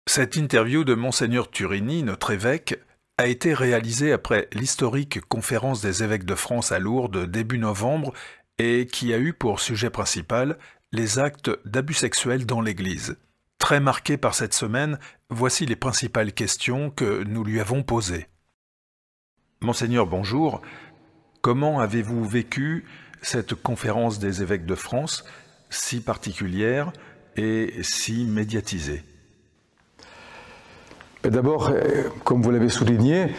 Cette interview de Monseigneur Turini, notre évêque, a été réalisée après l'historique conférence des évêques de France à Lourdes début novembre et qui a eu pour sujet principal les actes d'abus sexuels dans l'Église. Très marqué par cette semaine, voici les principales questions que nous lui avons posées. Monseigneur, bonjour. Comment avez-vous vécu cette conférence des évêques de France, si particulière et si médiatisée ? D'abord, comme vous l'avez souligné,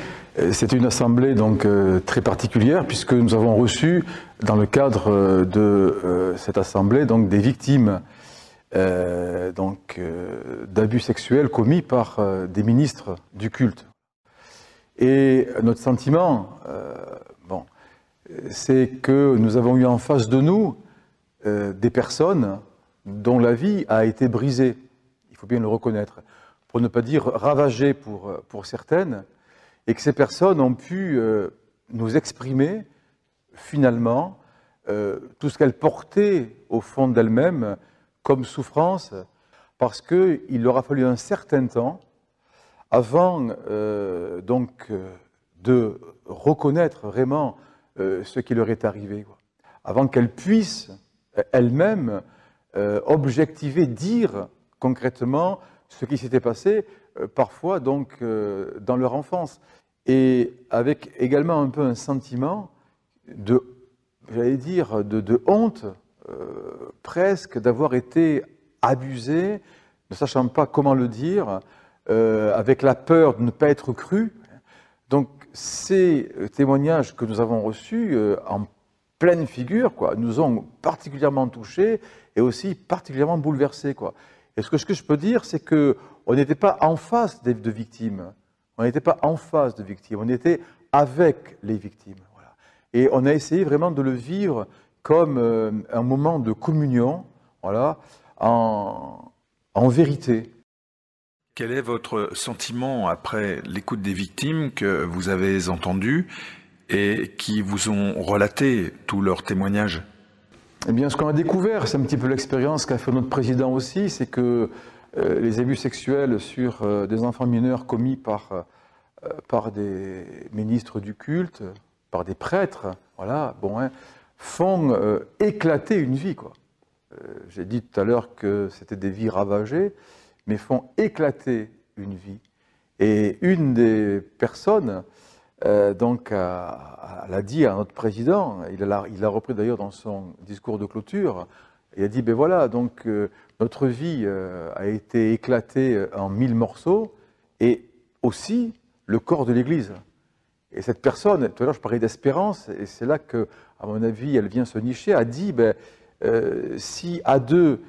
c'est une assemblée donc très particulière puisque nous avons reçu dans le cadre de cette assemblée donc des victimes d'abus sexuels commis par des ministres du culte. Et notre sentiment, c'est que nous avons eu en face de nous des personnes dont la vie a été brisée. Il faut bien le reconnaître. Pour ne pas dire ravagée pour certaines, et que ces personnes ont pu nous exprimer finalement tout ce qu'elles portaient au fond d'elles-mêmes comme souffrance, parce qu'il leur a fallu un certain temps avant de reconnaître vraiment ce qui leur est arrivé, avant qu'elles puissent elles-mêmes objectiver, dire concrètement ce qui s'était passé parfois donc dans leur enfance, et avec également un peu un sentiment de, j'allais dire, de honte presque d'avoir été abusé, ne sachant pas comment le dire, avec la peur de ne pas être cru. Donc ces témoignages que nous avons reçus en pleine figure nous ont particulièrement touchés et aussi particulièrement bouleversés, Et ce que je peux dire, c'est qu'on n'était pas en face de victimes. On n'était pas en face de victimes, on était avec les victimes. Voilà. Et on a essayé vraiment de le vivre comme un moment de communion, voilà, en vérité. Quel est votre sentiment après l'écoute des victimes que vous avez entendues et qui vous ont relaté tous leurs témoignages ? Eh bien, ce qu'on a découvert, c'est un petit peu l'expérience qu'a fait notre président aussi, c'est que les abus sexuels sur des enfants mineurs commis par des ministres du culte, par des prêtres, voilà, font éclater une vie, J'ai dit tout à l'heure que c'était des vies ravagées, mais font éclater une vie. Et une des personnes l'a dit à notre président, il l'a repris d'ailleurs dans son discours de clôture, il a dit, notre vie a été éclatée en 1000 morceaux, et aussi le corps de l'Église. Et cette personne, tout à l'heure je parlais d'espérance, et c'est là que, à mon avis, elle vient se nicher, a dit, si à deux,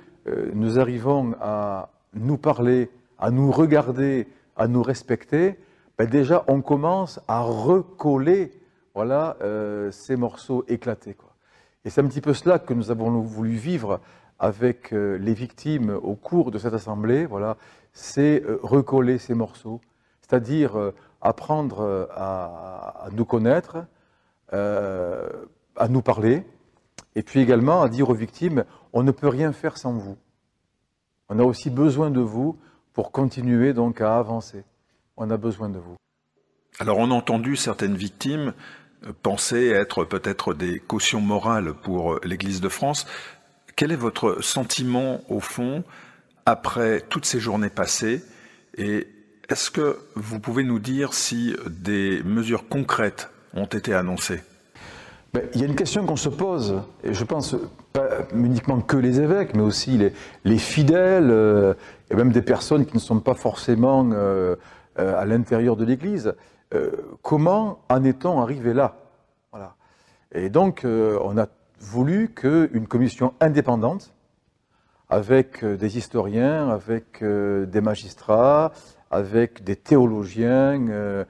nous arrivons à nous parler, à nous regarder, à nous respecter, déjà, on commence à recoller ces morceaux éclatés. Et c'est un petit peu cela que nous avons voulu vivre avec les victimes au cours de cette assemblée. Voilà, c'est recoller ces morceaux, c'est-à-dire apprendre à nous connaître, à nous parler, et puis également à dire aux victimes, on ne peut rien faire sans vous. On a aussi besoin de vous pour continuer donc à avancer. On a besoin de vous. Alors on a entendu certaines victimes penser être peut-être des cautions morales pour l'Église de France. Quel est votre sentiment au fond après toutes ces journées passées, et est-ce que vous pouvez nous dire si des mesures concrètes ont été annoncées ? Il y a une question qu'on se pose, et je pense pas uniquement que les évêques, mais aussi les fidèles, et même des personnes qui ne sont pas forcément à l'intérieur de l'Église. Comment en est-on arrivé là ? Voilà. Et donc, on a voulu qu'une commission indépendante, avec des historiens, avec des magistrats, avec des théologiens,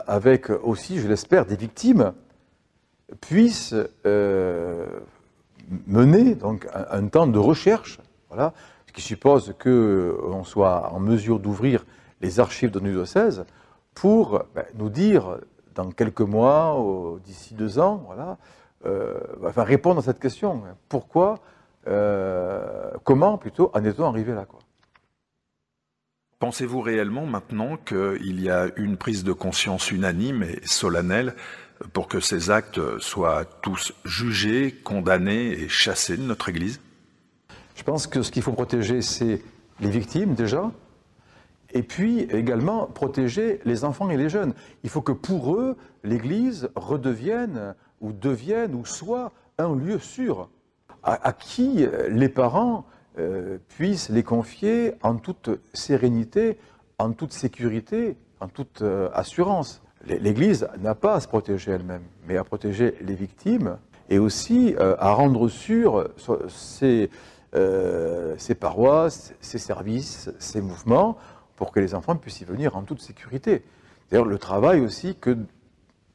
avec aussi, je l'espère, des victimes, puisse mener donc un temps de recherche, voilà, ce qui suppose qu'on soit en mesure d'ouvrir les archives de nos diocèses pour nous dire dans quelques mois, d'ici 2 ans, voilà, enfin, répondre à cette question. Pourquoi, comment plutôt en est-on arrivé là, quoi. Pensez-vous réellement maintenant qu'il y a une prise de conscience unanime et solennelle pour que ces actes soient tous jugés, condamnés et chassés de notre Église? Je pense que ce qu'il faut protéger, c'est les victimes déjà, et puis également protéger les enfants et les jeunes. Il faut que pour eux, l'Église redevienne ou devienne ou soit un lieu sûr à qui les parents puissent les confier en toute sérénité, en toute sécurité, en toute assurance. L'Église n'a pas à se protéger elle-même, mais à protéger les victimes et aussi à rendre sûrs ses paroisses, ses services, ses mouvements, pour que les enfants puissent y venir en toute sécurité. D'ailleurs, le travail aussi que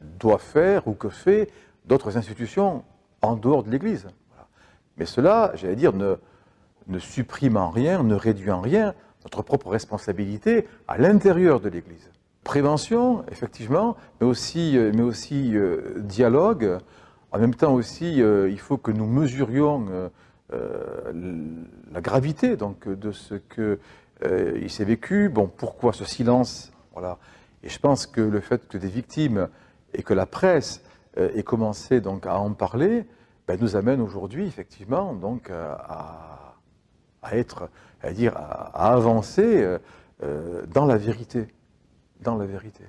doit faire ou que fait d'autres institutions en dehors de l'Église. Voilà. Mais cela, j'allais dire, ne supprime en rien, ne réduit en rien notre propre responsabilité à l'intérieur de l'Église. Prévention, effectivement, mais aussi dialogue. En même temps aussi, il faut que nous mesurions la gravité donc, de ce qu'il s'est vécu. Bon, pourquoi ce silence? Voilà. Et je pense que le fait que des victimes et que la presse ait commencé donc, à en parler, ben, nous amène aujourd'hui effectivement donc, à avancer dans la vérité. Dans la vérité.